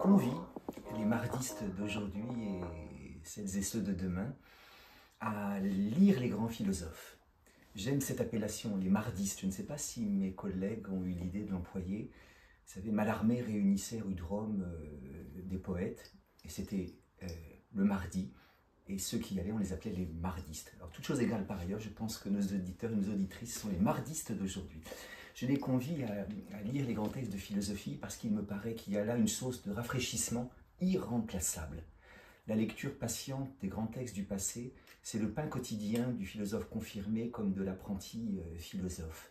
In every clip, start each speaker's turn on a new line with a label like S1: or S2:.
S1: convie les mardistes d'aujourd'hui et celles et ceux de demain à lire les grands philosophes. J'aime cette appellation, les mardistes. Je ne sais pas si mes collègues ont eu l'idée de l'employer. Vous savez, Mallarmé réunissait rue de Rome des poètes, et c'était le mardi, et ceux qui y allaient, on les appelait les mardistes. Alors, toute chose égale par ailleurs, je pense que nos auditeurs et nos auditrices sont les mardistes d'aujourd'hui. Je les convie à lire les grands textes de philosophie parce qu'il me paraît qu'il y a là une source de rafraîchissement irremplaçable. La lecture patiente des grands textes du passé, c'est le pain quotidien du philosophe confirmé comme de l'apprenti philosophe.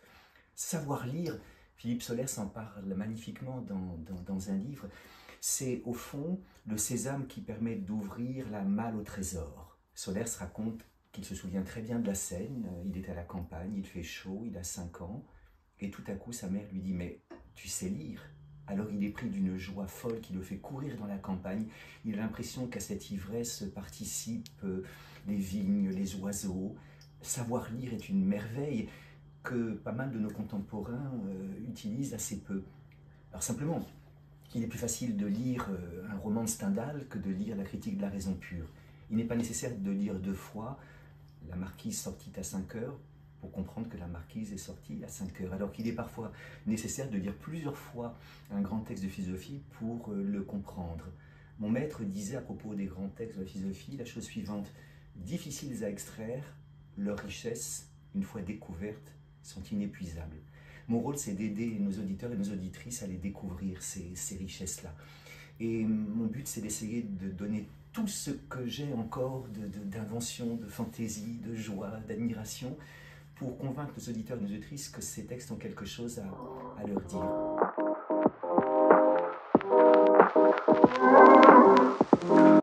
S1: Savoir lire, Philippe Solers en parle magnifiquement dans un livre, c'est au fond le sésame qui permet d'ouvrir la malle au trésor. Solers raconte qu'il se souvient très bien de la scène, il est à la campagne, il fait chaud, il a 5 ans, et tout à coup sa mère lui dit « Mais tu sais lire ?» Alors il est pris d'une joie folle qui le fait courir dans la campagne. Il a l'impression qu'à cette ivresse participent les vignes, les oiseaux. Savoir lire est une merveille que pas mal de nos contemporains utilisent assez peu. Alors simplement, il est plus facile de lire un roman de Stendhal que de lire la critique de la raison pure. Il n'est pas nécessaire de lire 2 fois La Marquise sortit à 5 heures pour comprendre que La Marquise est sortie à 5 heures, alors qu'il est parfois nécessaire de lire plusieurs fois un grand texte de philosophie pour le comprendre. Mon maître disait à propos des grands textes de la philosophie la chose suivante: difficiles à extraire, leurs richesses, une fois découvertes, sont inépuisables. Mon rôle, c'est d'aider nos auditeurs et nos auditrices à les découvrir, ces richesses-là. Et mon but, c'est d'essayer de donner tout ce que j'ai encore d'invention, de fantaisie, de joie, d'admiration, pour convaincre nos auditeurs et nos auditrices que ces textes ont quelque chose à leur dire.